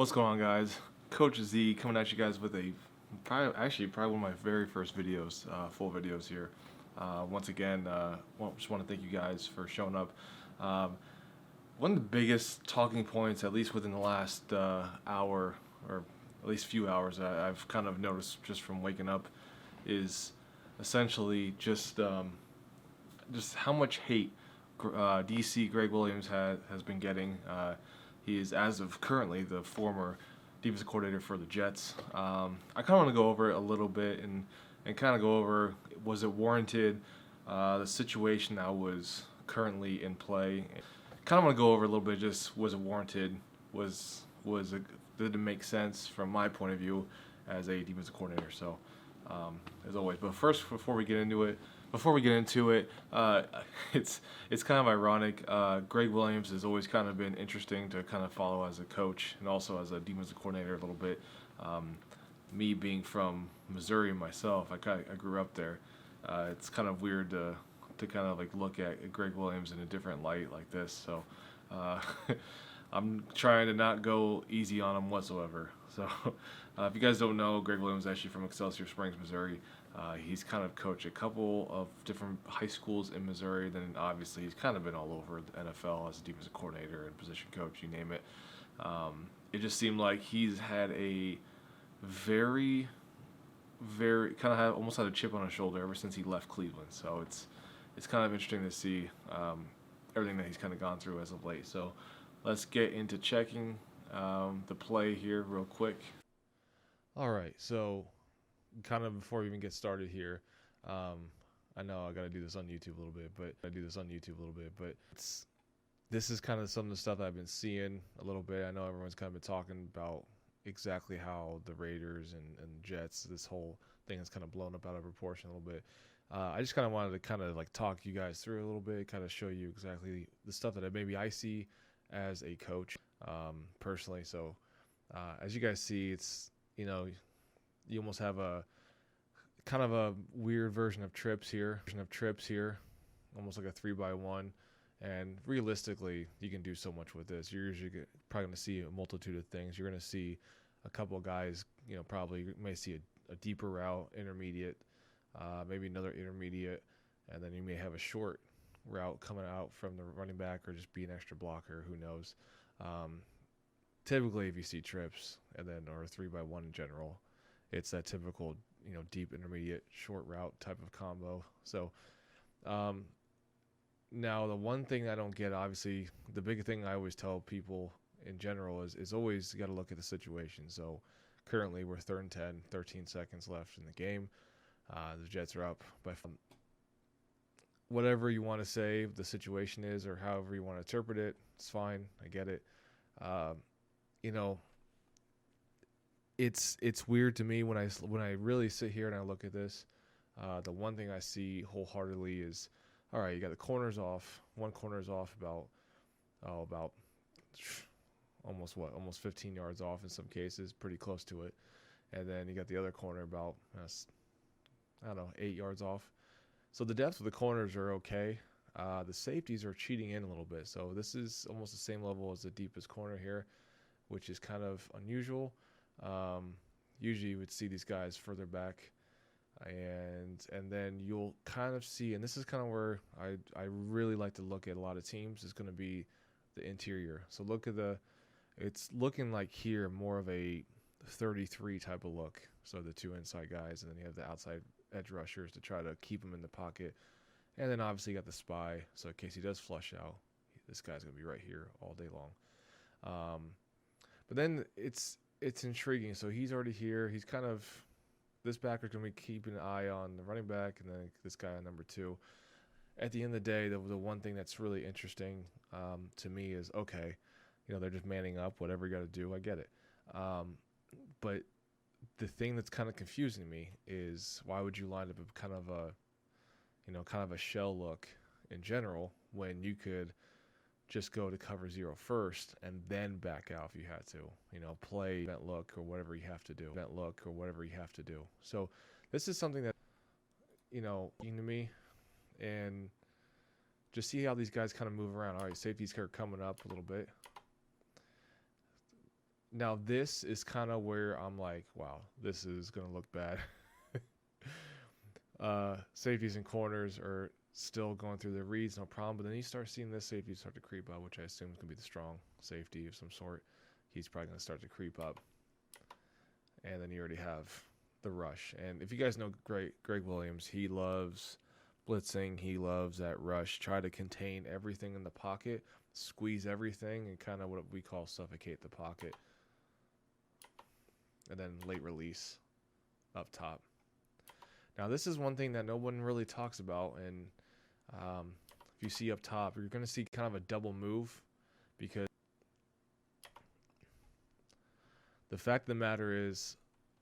What's going on, guys? Coach Z coming at you guys with a probably one of my very first videos, full videos here. Once again, just want to thank you guys for showing up. Um, One of the biggest talking points, at least within the last hour or at least few hours, I've kind of noticed just from waking up, is essentially just how much hate DC Greg Williams has been getting. He is, as of currently, the former defensive coordinator for the Jets. I kind of want to go over it a little bit and kind of go over, was it warranted, the situation that was currently in play. Kind of want to go over a little bit, just was it warranted, did it make sense from my point of view as a defensive coordinator. So as always, but first, before we get into it, it's kind of ironic. Greg Williams has always kind of been interesting to kind of follow as a coach and also as a defensive coordinator a little bit. Me being from Missouri myself, I grew up there. It's kind of weird to kind of like look at Greg Williams in a different light like this. So I'm trying to not go easy on him whatsoever. So if you guys don't know, Greg Williams is actually from Excelsior Springs, Missouri. He's kind of coached a couple of different high schools in Missouri. Then obviously he's kind of been all over the NFL as a defensive coordinator and position coach, you name it. It just seemed like he's had a very, very kind of almost had a chip on his shoulder ever since he left Cleveland. So it's kind of interesting to see everything that he's kind of gone through as of late. So let's get into checking the play here real quick. All right, so kind of before we even get started here, I know I got to do this on YouTube a little bit, but this is kind of some of the stuff that I've been seeing a little bit. I know everyone's kind of been talking about exactly how the Raiders and Jets, this whole thing has kind of blown up out of proportion a little bit. I just kind of wanted to kind of like talk you guys through a little bit, kind of show you exactly the stuff that maybe I see as a coach personally. So as you guys see, it's, you almost have a kind of a weird version of trips here, almost like a 3x1. And realistically, you can do so much with this. You're usually probably going to see a multitude of things. You're going to see a couple of guys, probably you may see a deeper route, intermediate, maybe another intermediate, and then you may have a short route coming out from the running back or just be an extra blocker. Who knows? Typically, if you see trips and then or 3x1 in general, it's that typical, deep, intermediate, short route type of combo. So now the one thing I don't get, obviously, the big thing I always tell people in general is always got to look at the situation. So currently we're 3rd and 10, 13 seconds left in the game. The Jets are up by whatever you want to say the situation is or however you want to interpret it. It's fine. I get it. It's weird to me when I really sit here and I look at this. The one thing I see wholeheartedly is, all right, you got the corners off. One corner is off about almost 15 yards off in some cases, pretty close to it. And then you got the other corner about 8 yards off. So the depth of the corners are okay. The safeties are cheating in a little bit. So this is almost the same level as the deepest corner here, which is kind of unusual. Usually you would see these guys further back, and then you'll kind of see, and this is kind of where I really like to look at a lot of teams, is going to be the interior. So look at it's looking like here more of a 33 type of look. So the two inside guys, and then you have the outside edge rushers to try to keep him in the pocket. And then obviously you got the spy, so in case he does flush out, this guy's going to be right here all day long. But then it's intriguing. So he's already here. He's kind of, this backer is going to be keeping an eye on the running back, and then this guy on number 2. At the end of the day, the one thing that's really interesting to me is, okay, they're just manning up, whatever you got to do, I get it. But the thing that's kind of confusing me is, why would you line up a kind of a shell look in general when you could just go to cover 0 first and then back out if you had to, play event look or whatever you have to do. So this is something that, to me, and just see how these guys kind of move around. All right, safeties are coming up a little bit. Now this is kind of where I'm like, wow, this is gonna look bad. Safeties and corners are still going through their reads, no problem. But then you start seeing this safety start to creep up, which I assume is gonna be the strong safety of some sort. He's probably gonna start to creep up, and then you already have the rush. And if you guys know Greg Williams, he loves blitzing. He loves that rush. Try to contain everything in the pocket, squeeze everything, and kind of what we call suffocate the pocket. And then late release up top. Now this is one thing that no one really talks about, and if you see up top, you're going to see kind of a double move, because the fact of the matter is,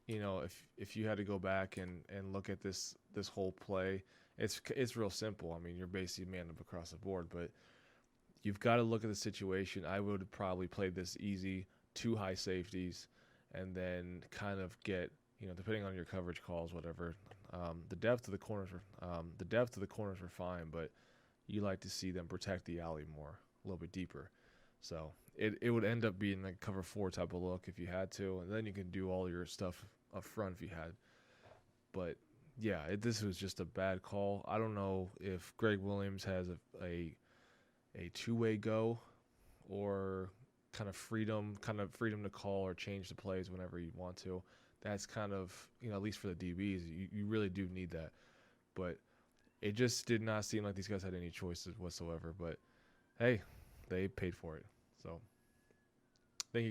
you know, if you had to go back and look at this whole play, it's real simple. I mean, you're basically man up across the board, but you've got to look at the situation. I would have probably played this easy, 2 high safeties, and then kind of get, you know, depending on your coverage calls, whatever. The depth of the corners were fine, but you like to see them protect the alley more, a little bit deeper. So it would end up being like cover 4 type of look if you had to, and then you can do all your stuff up front if you had. But yeah, this was just a bad call. I don't know if Greg Williams has a two-way go, or kind of freedom to call or change the plays whenever you want to. That's kind of, you know, at least for the DBs, you really do need that. But it just did not seem like these guys had any choices whatsoever. But hey, they paid for it. So thank you guys.